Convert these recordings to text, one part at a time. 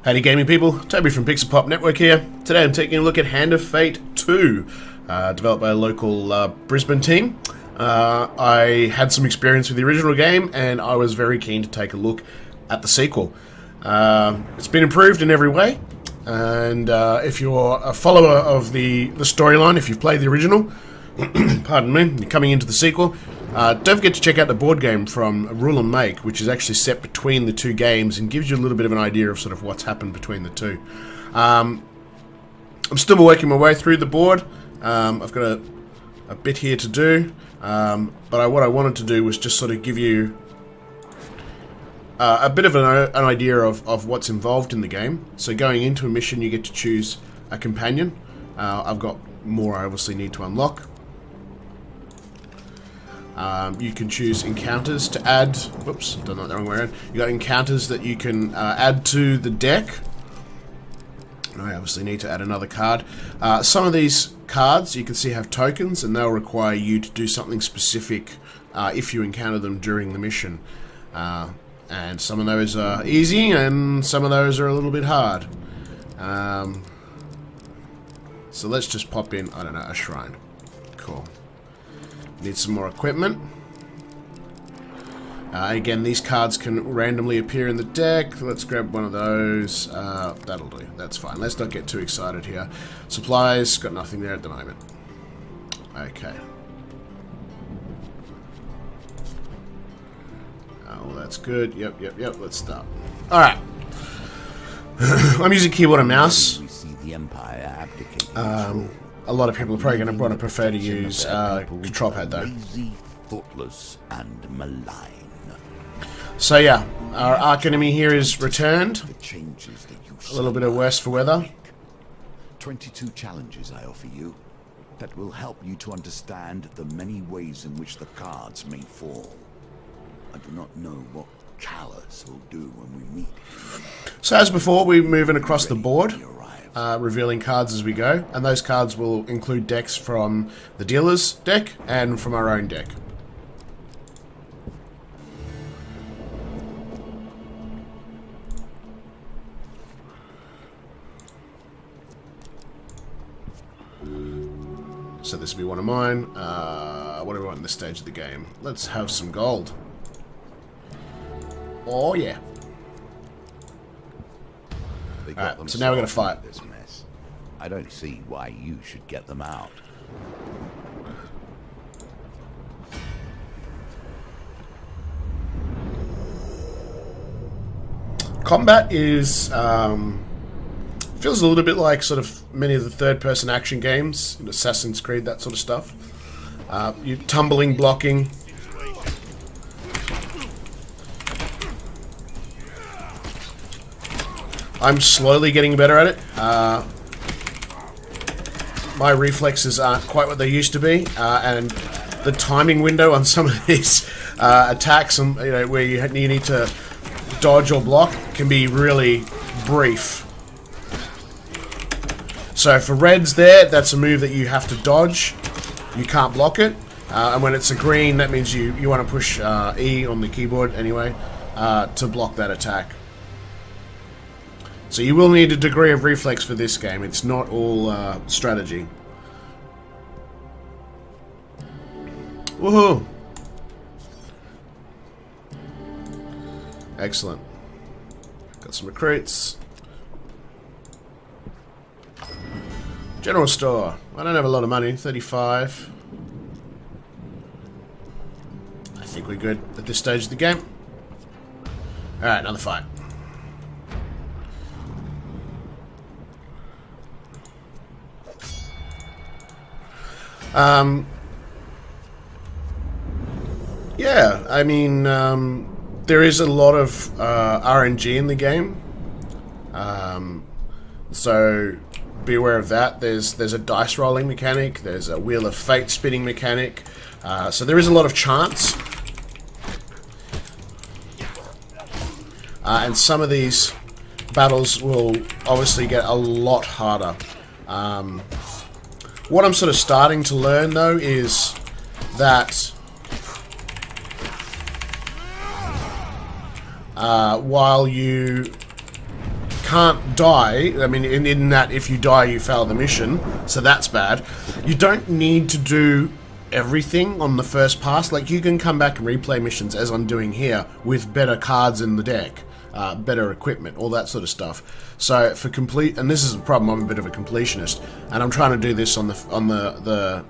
Howdy gaming people, Toby from Pixel Pop Network here. Today I'm taking a look at Hand of Fate 2, developed by a local Brisbane team. I had some experience with the original game and I was very keen to take a look at the sequel. It's been improved in every way, and if you're a follower of the storyline, if you've played the original, pardon me, you're coming into the sequel, don't forget to check out the board game from Rule and Make, which is actually set between the two games and gives you a little bit of an idea of sort of what's happened between the two. I'm still working my way through the board. I've got a bit here to do, but what I wanted to do was just sort of give you a bit of an idea of what's involved in the game. So going into a mission, you get to choose a companion. I've got more I obviously need to unlock. You can choose encounters to add. Whoops, done that the wrong way around. You got encounters that you can add to the deck. I obviously need to add another card. Some of these cards you can see have tokens, and they'll require you to do something specific if you encounter them during the mission. And some of those are easy, and some of those are a little bit hard. So let's just pop in, I don't know, a shrine. Cool. Need some more equipment. Again, these cards can randomly appear in the deck. Let's grab one of those. That'll do. That's fine. Let's not get too excited here. Supplies, got nothing there at the moment. Okay. Oh, that's good. Yep. Let's start. Alright. I'm using keyboard and mouse. A lot of people are probably going to want to prefer to use control pad though. Thoughtless and malign. So yeah, our arch enemy here is returned. A little bit of worse for weather. 22 challenges I offer you that will help you to understand the many ways in which the cards may fall. I do not know what Callus will do when we meet. So as before, we're moving across the board, revealing cards as we go, and those cards will include decks from the dealer's deck and from our own deck. So this will be one of mine. What do we want in this stage of the game? Let's have some gold. Oh yeah. Alright, so now we're going to fight. This mess. I don't see why you should get them out. Combat is feels a little bit like sort of many of the third-person action games, Assassin's Creed, that sort of stuff. You're tumbling, blocking. I'm slowly getting better at it. My reflexes aren't quite what they used to be, and the timing window on some of these attacks, where you need to dodge or block, can be really brief. So for reds there, that's a move that you have to dodge. You can't block it. And when it's a green, that means you want to push E on the keyboard anyway to block that attack. So you will need a degree of reflex for this game. It's not all strategy. Woohoo! Excellent. Got some recruits. General store. I don't have a lot of money. 35. I think we're good at this stage of the game. Alright, another fight. Yeah, I mean, there is a lot of RNG in the game, so be aware of that. There's a dice rolling mechanic, there's a Wheel of Fate spinning mechanic, so there is a lot of chance, and some of these battles will obviously get a lot harder. What I'm sort of starting to learn though is that while you can't die. I mean, in that if you die, you fail the mission, so that's bad. You don't need to do everything on the first pass. Like, you can come back and replay missions, as I'm doing here, with better cards in the deck, better equipment, all that sort of stuff. So for complete, and this is a problem, I'm a bit of a completionist, and I'm trying to do this on the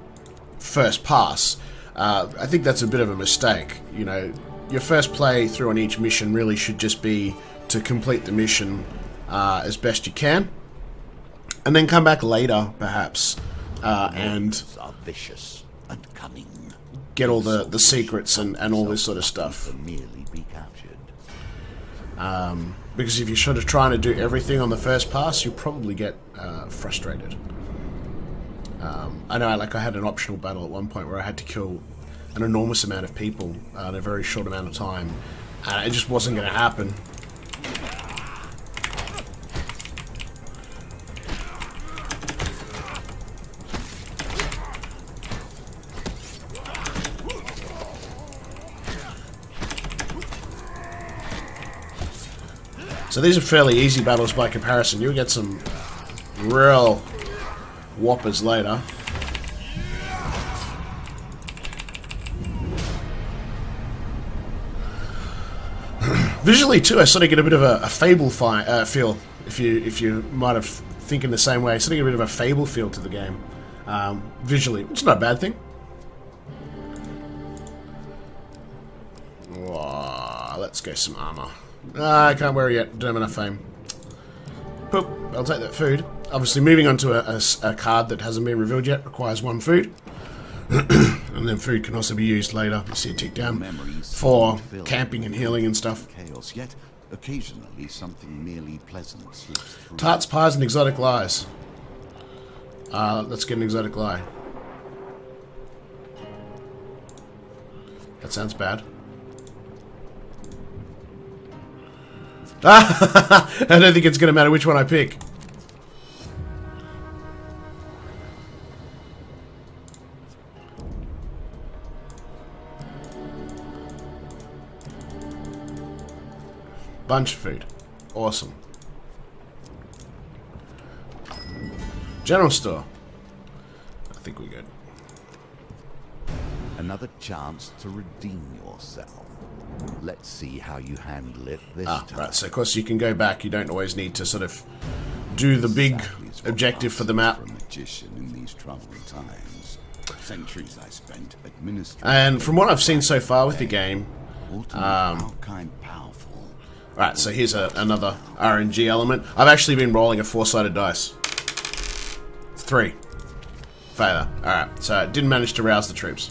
first pass. I think that's a bit of a mistake. You know, your first play through on each mission really should just be to complete the mission as best you can, and then come back later, perhaps, and are vicious and cunning. Get all the secrets and all this sort of stuff. Merely be captured. Because if you're sort of trying to do everything on the first pass, you'll probably get frustrated. I know, like, I had an optional battle at one point where I had to kill an enormous amount of people in a very short amount of time. It just wasn't going to happen. So these are fairly easy battles by comparison. You'll get some real whoppers later. Visually too, I sort of get a bit of a Fable feel. If you might have thinking the same way, I sort of get a bit of a Fable feel to the game. Visually, which is not a bad thing. Whoa, let's go some armor. I can't wear it yet. Don't have enough fame. Poop. I'll take that food. Obviously, moving on to a card that hasn't been revealed yet requires 1 food. And then food can also be used later. You see it tick down for camping and healing and stuff. Chaos, yet occasionally something merely pleasant slips through. Tarts, pies, and exotic lies. Let's get an exotic lie. That sounds bad. I don't think it's going to matter which one I pick. Bunch of food. Awesome. General store. I think we're good. Another chance to redeem yourself. Let's see how you handle it this time. Right, so of course you can go back. You don't always need to sort of do the big objective for the map. For a magician in these troubled times. Centuries I spent administering. And from what I've seen so far with the game, powerful. right, so here's another RNG element. I've actually been rolling a 4-sided dice. 3. Failure. Alright, so it didn't manage to rouse the troops.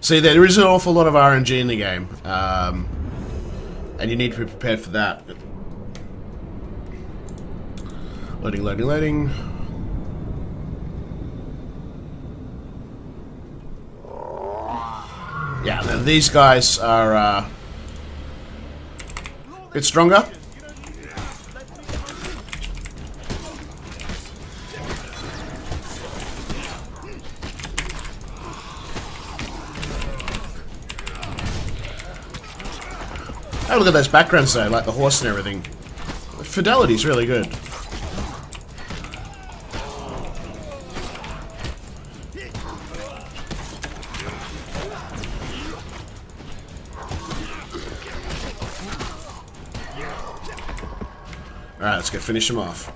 See, there is an awful lot of RNG in the game. And you need to be prepared for that. Loading, loading, loading. Yeah, now these guys are a bit stronger. Oh, look at those backgrounds though, like the horse and everything. The fidelity's really good. Alright, let's go finish him off.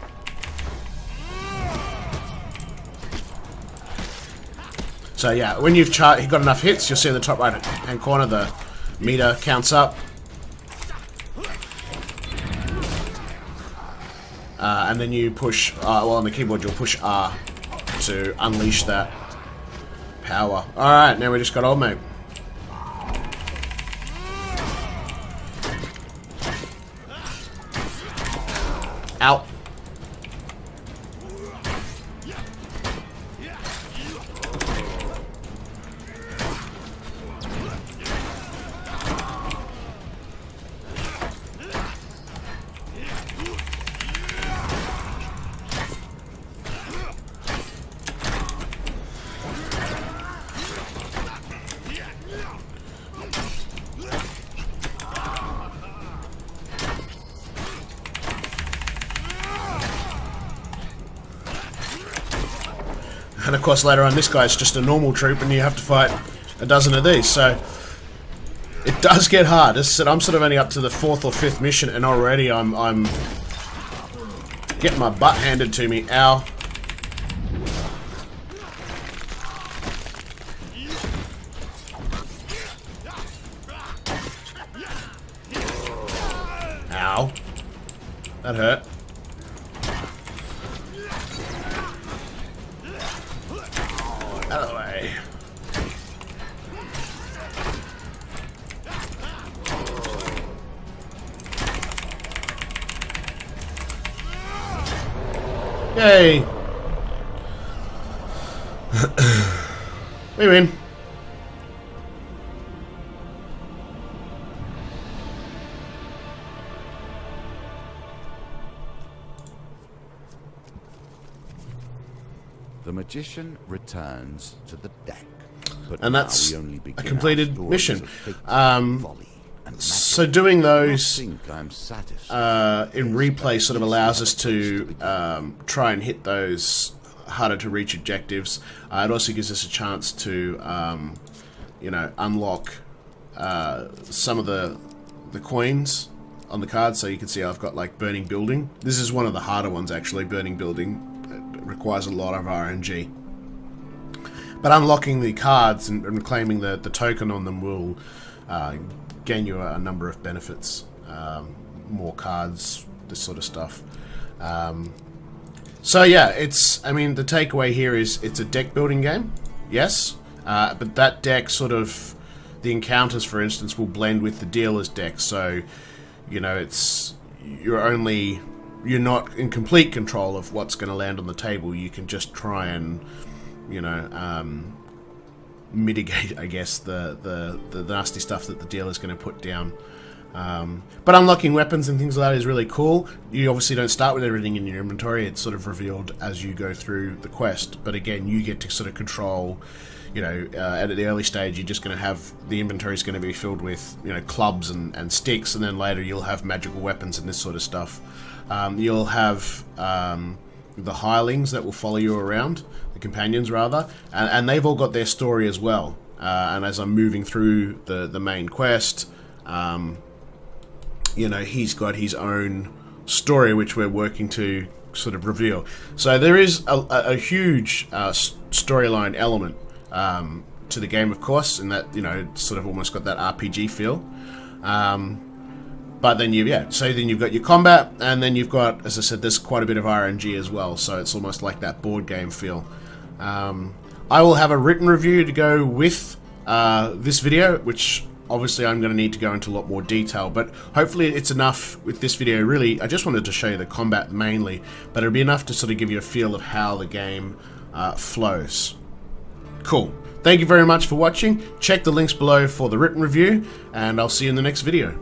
So yeah, when you've got enough hits, you'll see in the top right hand corner the meter counts up. And then you push, well on the keyboard you'll push R to unleash that power. Alright, now we just got old mate. Out. And of course later on this guy's just a normal troop and you have to fight a dozen of these, so it does get hard. As I said, I'm sort of only up to the 4th or 5th mission and already I'm getting my butt handed to me. Ow. Ow. That hurt. Out of the way. Yay! We win. The magician returns to the deck, but And that's now we only a begin completed our stories mission. of fate, folly, and magic. So doing those I think I'm satisfied. in replay sort of allows us to try and hit those harder to reach objectives. It also gives us a chance to, you know, unlock some of the coins on the card. So you can see I've got like Burning Building. This is one of the harder ones actually, Burning Building. It requires a lot of RNG. But unlocking the cards and reclaiming the token on them will gain you a number of benefits. More cards, this sort of stuff. So yeah, I mean, the takeaway here is it's a deck building game, yes, but that deck sort of, the encounters for instance will blend with the dealer's deck, so you know, you're not in complete control of what's going to land on the table. You can just try and, you know, mitigate, I guess, the nasty stuff that the dealer's going to put down. But unlocking weapons and things like that is really cool. You obviously don't start with everything in your inventory. It's sort of revealed as you go through the quest. But again, you get to sort of control, you know, at the early stage you're just going to have, the inventory is going to be filled with, you know, clubs and sticks, and then later you'll have magical weapons and this sort of stuff. You'll have the hirelings that will follow you around, the companions rather, and they've all got their story as well. And as I'm moving through the main quest, you know, he's got his own story which we're working to sort of reveal. So there is a huge storyline element to the game, of course, in that, you know, it's sort of almost got that RPG feel. But then then you've got your combat, and then you've got, as I said, there's quite a bit of RNG as well, so it's almost like that board game feel. I will have a written review to go with this video, which obviously I'm going to need to go into a lot more detail, but hopefully it's enough with this video. Really, I just wanted to show you the combat mainly, but it'll be enough to sort of give you a feel of how the game flows. Cool. Thank you very much for watching. Check the links below for the written review, and I'll see you in the next video.